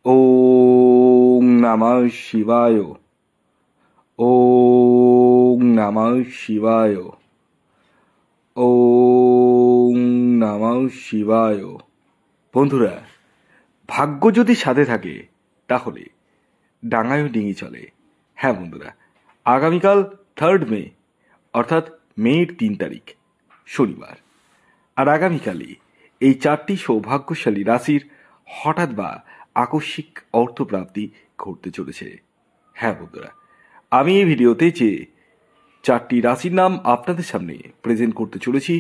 ওং নমঃ শিবায়। ওং নমঃ শিবায়। ওং নমঃ শিবায়। বন্ধুরা, ভাগ্য যদি সাথে থাকে তাহলে ডাঙায়ও ডিঙি চলে। হ্যাঁ বন্ধুরা, আগামীকাল 3 মে অর্থাৎ মের 3 তারিখ শনিবার, আর আগামীকালই এই 4টি সৌভাগ্যশালী রাশির হঠাৎ বা আকস্মিক অর্থপ্রাপ্তি ঘটতে চলেছে। হ্যাঁ বন্ধুরা, আমি এই ভিডিওতে যে 4টি রাশির নাম আপনাদের সামনে প্রেজেন্ট করতে চলেছি,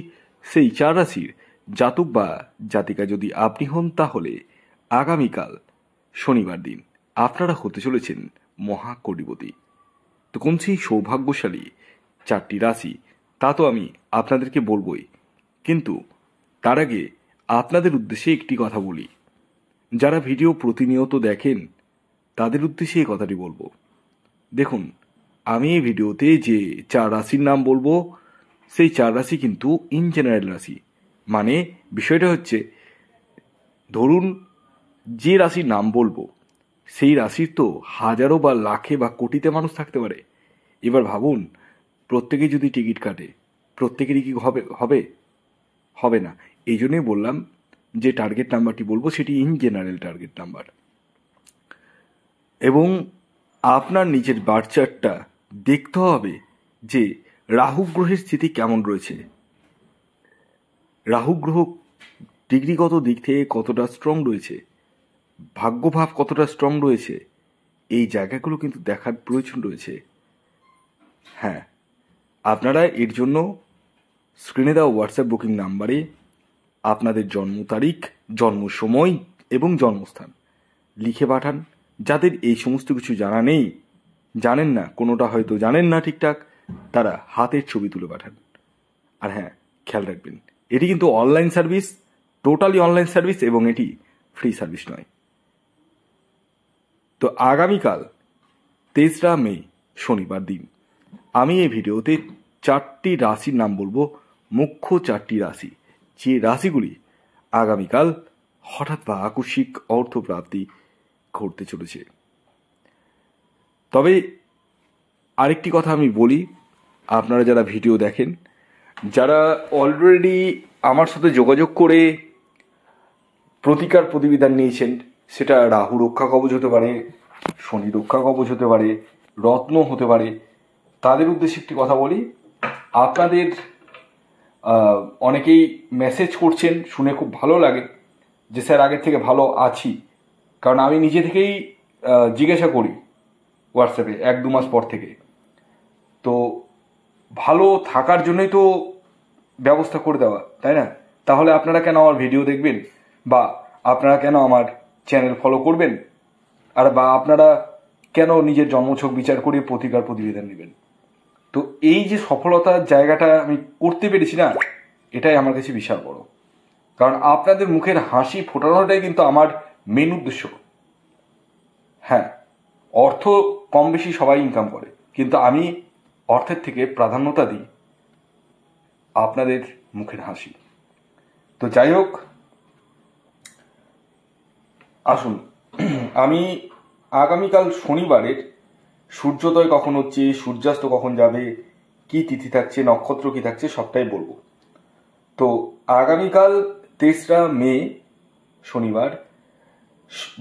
সেই 4 রাশির জাতক বা জাতিকা যদি আপনি হন, তাহলে আগামীকাল শনিবার দিন আপনারা হতে চলেছেন মহাকোটিপতি। তো কোন সেই সৌভাগ্যশালী 4টি রাশি তা তো আমি আপনাদেরকে বলবই, কিন্তু তার আগে আপনাদের উদ্দেশ্যে একটি কথা বলি। যারা ভিডিও প্রতিনিয়ত দেখেন তাদের উদ্দেশ্যে এই কথাটি বলবো। দেখুন, আমি এই ভিডিওতে যে 4 রাশির নাম বলবো, সেই 4 রাশি কিন্তু ইন জেনারেল রাশি। মানে বিষয়টা হচ্ছে, ধরুন যে রাশির নাম বলবো সেই রাশির তো হাজারো বা লাখে বা কোটিতে মানুষ থাকতে পারে। এবার ভাবুন, প্রত্যেকেই যদি টিকিট কাটে, প্রত্যেকেরই কি হবে? হবে না। এই জন্যই বললাম যে টার্গেট নাম্বারটি বলবো সেটি ইন জেনারেল টার্গেট নাম্বার, এবং আপনার নিজের বার্থ চার্টটা দেখতে হবে যে রাহু গ্রহের স্থিতি কেমন রয়েছে, রাহু গ্রহ ডিগ্রিগত দিক থেকে কতটা স্ট্রং রয়েছে, ভাগ্যভাব কতটা স্ট্রং রয়েছে, এই জায়গাগুলো কিন্তু দেখার প্রয়োজন রয়েছে। হ্যাঁ, আপনারা এর জন্য স্ক্রিনে দেওয়া হোয়াটসঅ্যাপ বুকিং নাম্বারে আপনাদের জন্ম তারিখ, জন্ম সময় এবং জন্মস্থান লিখে পাঠান। যাদের এই সমস্ত কিছু জানা নেই, জানেন না, কোনোটা হয়তো জানেন না ঠিকঠাক, তারা হাতের ছবি তুলে পাঠান। আর হ্যাঁ, খেয়াল রাখবেন, এটি কিন্তু online service, totally online service, এবং এটি ফ্রি সার্ভিস নয়। তো আগামীকাল 3রা মে শনিবার দিন আমি এই ভিডিওতে 4টি রাশির নাম বলবো, মুখ্য 4টি রাশি, যে রাশিগুলি আগামীকাল হঠাৎ বা আকস্মিক অর্থপ্রাপ্তি ঘটতে চলেছে। তবে আরেকটি কথা আমি বলি, আপনারা যারা ভিডিও দেখেন, যারা অলরেডি আমার সাথে যোগাযোগ করে প্রতিকার প্রতিবিধান নিয়েছেন, সেটা রাহু রক্ষা কবচ হতে পারে, শনি রক্ষা কবচ হতে পারে, রত্ন হতে পারে, তাদের উদ্দেশ্যে একটি কথা বলি। আপনাদের অনেকেই মেসেজ করছেন, শুনে খুব ভালো লাগে যে স্যার আগের থেকে ভালো আছি। কারণ আমি নিজে থেকেই জিজ্ঞাসা করি হোয়াটসঅ্যাপে 1-2 মাস পর থেকে। তো ভালো থাকার জন্যই তো ব্যবস্থা করে দেওয়া, তাই না? তাহলে আপনারা কেন আমার ভিডিও দেখবেন, বা আপনারা কেন আমার চ্যানেল ফলো করবেন, আর বা আপনারা কেন নিজের জন্মছক বিচার করে প্রতিকার প্রতিবেদন নেবেন? তো এই যে সফলতার জায়গাটা আমি করতে পেরেছি না, এটাই আমার কাছে বিশাল বড়। কারণ আপনাদের মুখের হাসি ফোটানোটাই কিন্তু আমার মেন উদ্দেশ্য। হ্যাঁ, অর্থ কম বেশি সবাই ইনকাম করে, কিন্তু আমি অর্থের থেকে প্রাধান্যতা দিই আপনাদের মুখের হাসি। তো যাই হোক, আসুন আমি আগামীকাল শনিবারের সূর্যোদয় কখন হচ্ছে, সূর্যাস্ত কখন যাবে, কি তিথি থাকছে, নক্ষত্র কি থাকছে, সবটাই বলবো। তো আগামীকাল 3রা মে শনিবার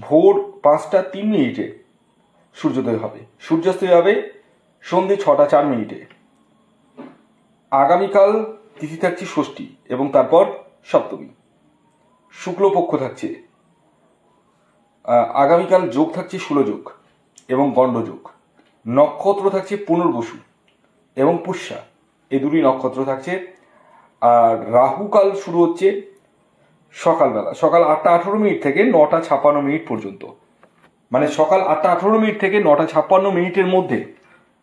ভোর 5টা 3 মিনিটে সূর্যোদয় হবে, সূর্যাস্ত যাবে সন্ধ্যে 6টা 4 মিনিটে। আগামীকাল তিথি থাকছে ষষ্ঠী এবং তারপর সপ্তমী, শুক্লপক্ষ থাকছে। আগামীকাল যোগ থাকছে শূলযোগ এবং গণ্ডযোগ, নক্ষত্র থাকছে পুনর্বসু এবং পুষ্যা, এই দুটি নক্ষত্র থাকছে। আর রাহুকাল শুরু হচ্ছে সকালবেলা, সকাল 8টা 18 মিনিট থেকে 9টা 56 মিনিট পর্যন্ত। মানে সকাল 8টা 18 মিনিট থেকে 9টা 56 মিনিটের মধ্যে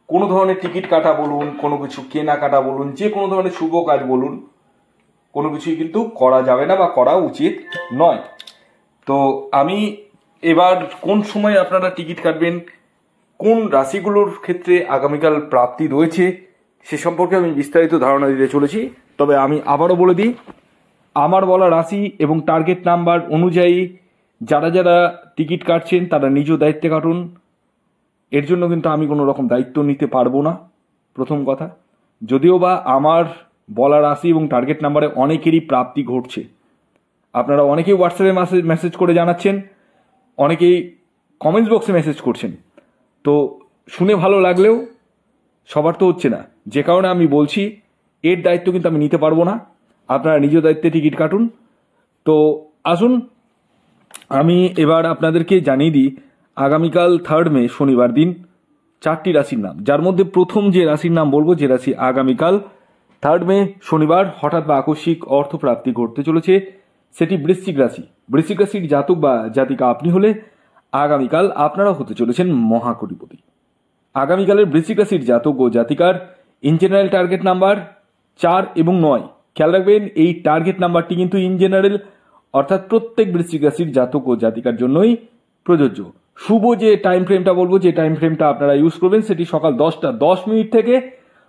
কোনো ধরনের টিকিট কাটা বলুন, কোনো কিছু কেনাকাটা বলুন, যে কোনো ধরনের শুভ কাজ বলুন, কোনো কিছুই কিন্তু করা যাবে না বা করা উচিত নয়। তো আমি এবার কোন সময় আপনারা টিকিট কাটবেন, কোন রাশিগুলোর ক্ষেত্রে আগামীকাল প্রাপ্তি রয়েছে, সে সম্পর্কে আমি বিস্তারিত ধারণা দিতে চলেছি। তবে আমি আবারও বলে দিই, আমার বলা রাশি এবং টার্গেট নাম্বার অনুযায়ী যারা যারা টিকিট কাটছেন তারা নিজ দায়িত্বে কাটুন, এর জন্য কিন্তু আমি কোনো রকম দায়িত্ব নিতে পারবো না, প্রথম কথা। যদিও বা আমার বলা রাশি এবং টার্গেট নাম্বারে অনেকেরই প্রাপ্তি ঘটছে, আপনারা অনেকেই হোয়াটসঅ্যাপে মেসেজ করে জানাচ্ছেন, অনেকেই কমেন্টস বক্সে মেসেজ করছেন, তো শুনে ভালো লাগলেও সবার তো হচ্ছে না, যে কারণে আমি বলছি এর দায়িত্ব কিন্তু আমি নিতে পারবো না, আপনারা নিজ দায়িত্বে টিকিট কাটুন। তো আসুন আমি এবার আপনাদেরকে জানিয়ে দিই আগামীকাল 3 মে শনিবার দিন 4টি রাশির নাম, যার মধ্যে প্রথম যে রাশির নাম বলবো, যে রাশি আগামীকাল 3 মে শনিবার হঠাৎ বা আকস্মিক অর্থপ্রাপ্তি ঘটতে চলেছে, সেটি বৃশ্চিক রাশি। বৃশ্চিক রাশির জাতক বা জাতিকা আপনি হলে আগামীকাল আপনারা হতে চলেছেন মহাকোটিপতি। আগামীকালের বৃশ্চিক রাশির জাতক ও জাতিকার ইন জেনারেল টার্গেট নাম্বার 4 এবং 9। খেয়াল রাখবেন এই টার্গেট নাম্বারটি কিন্তু ইন জেনারেল, অর্থাৎ প্রত্যেক বৃশ্চিক রাশির জাতক ও জাতিকার জন্যই প্রযোজ্য। শুভ যে টাইম ফ্রেমটা বলবো, যে টাইম ফ্রেমটা আপনারা ইউজ করবেন, সেটি সকাল 10টা 10 মিনিট থেকে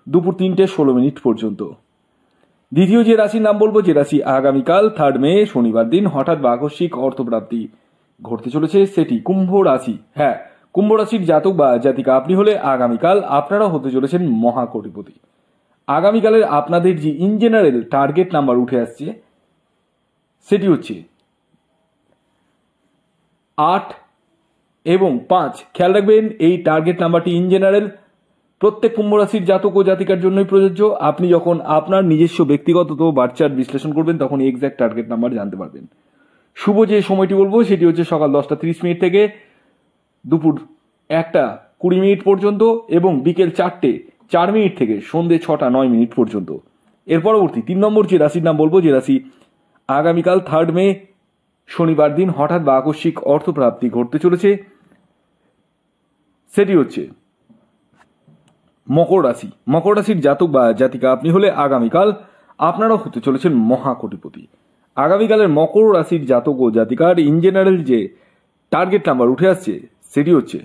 দুপুর 3টে 16 মিনিট পর্যন্ত। দ্বিতীয় যে রাশির নাম বলবো, যে রাশি আগামীকাল 3 মে শনিবার দিন হঠাৎ বা আকস্মিক অর্থপ্রাপ্তি ঘটতে চলেছে, সেটি কুম্ভ রাশি। হ্যাঁ, কুম্ভ রাশির জাতক বা জাতিকা আপনি হলে আগামীকাল আপনারা হতে চলেছেন মহাকোটিপতি। আগামীকালের আপনাদের যে ইন জেনারেল টার্গেট নাম্বার উঠে আসছে, সেটি হচ্ছে 8 এবং 5। খেয়াল রাখবেন এই টার্গেট নাম্বারটি ইন জেনারেল প্রত্যেক কুম্ভ রাশির জাতক ও জাতিকার জন্যই প্রযোজ্য। আপনি যখন আপনার নিজস্ব ব্যক্তিগত বার্থ চার্ট বিশ্লেষণ করবেন, তখন এক্স্যাক্ট টার্গেট নাম্বার জানতে পারবেন। শুভ যে সময়টি বলবো, সেটি হচ্ছে সকাল 10টা 30 মিনিট থেকে দুপুর 1টা 20 মিনিট পর্যন্ত, এবং বিকেল 4টে 4 মিনিট থেকে সন্ধ্যে 6টা 9 মিনিট পর্যন্ত। এর পরবর্তী 3 নম্বর যে রাশির নাম বলবো, যে রাশি আগামীকাল 3 মে শনিবার দিন হঠাৎ বা আকস্মিক অর্থপ্রাপ্তি ঘটতে চলেছে, সেটি হচ্ছে মকর রাশি। মকর রাশির জাতক বা জাতিকা আপনি হলে আগামীকাল আপনারাও হতে চলেছেন মহাকোটিপতি। আগামীকালের মকর রাশির জাতক ও জাতিকার ইন জেনারেল যে টার্গেট নাম্বার উঠে আসছে, সেটি হচ্ছে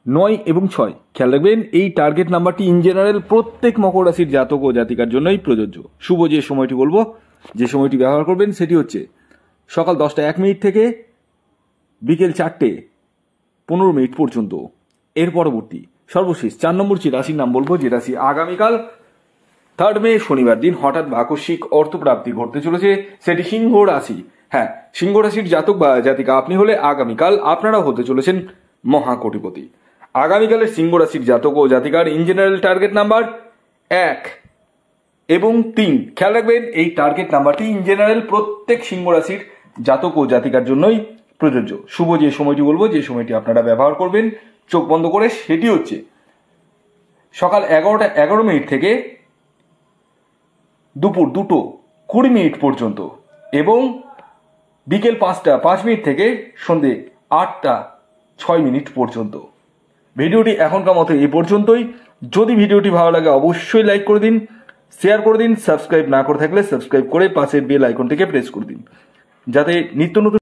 9 এবং 6। খেয়াল রাখবেন এই টার্গেট নাম্বারটি ইন জেনারেল প্রত্যেক মকর রাশির জাতক ও জাতিকার জন্যই প্রযোজ্য। শুভ যে সময়টি বলবো, যে সময়টি ব্যবহার করবেন, সেটি হচ্ছে সকাল 10টা 1 মিনিট থেকে বিকেল 4টে 15 মিনিট পর্যন্ত। এর পরবর্তী সর্বশেষ 4 নম্বর যে রাশির নাম বলবো, যে রাশি আগামীকাল 3 মে শনিবার দিন হঠাৎ বা আকস্মিক অর্থপ্রাপ্তি ঘটতে চলেছে, সেটি সিংহ রাশি। হ্যাঁ, সিংহ রাশির জাতক বা জাতিকা আপনি হলে আগামীকাল আপনারা হতে চলেছেন মহাকোটিপতি। আগামীকালের সিংহ রাশির জাতক ও জাতিকার ইন জেনারেল টার্গেট নাম্বার 1 এবং 3। খেয়াল রাখবেন এই টার্গেট নাম্বারটি ইন জেনারেল প্রত্যেক সিংহ রাশির জাতক ও জাতিকার জন্যই প্রযোজ্য। শুভ যে সময়টি বলবো, যে সময়টি আপনারা ব্যবহার করবেন চোখ বন্ধ করে, সেটি হচ্ছে সকাল 11টা 11 মিনিট থেকে দুপুর 2টো 20 মিনিট পর্যন্ত, এবং বিকেল 5টা 5 মিনিট থেকে সন্ধে 8টা 6 মিনিট পর্যন্ত। ভিডিওটি এখনকার মতো এই পর্যন্তই। যদি ভিডিওটি ভালো লাগে অবশ্যই লাইক করে দিন, শেয়ার করে দিন, সাবস্ক্রাইব না করে থাকলে সাবস্ক্রাইব করে পাশের বেল আইকনটিকে প্রেস করে দিন, যাতে নিত্য নতুন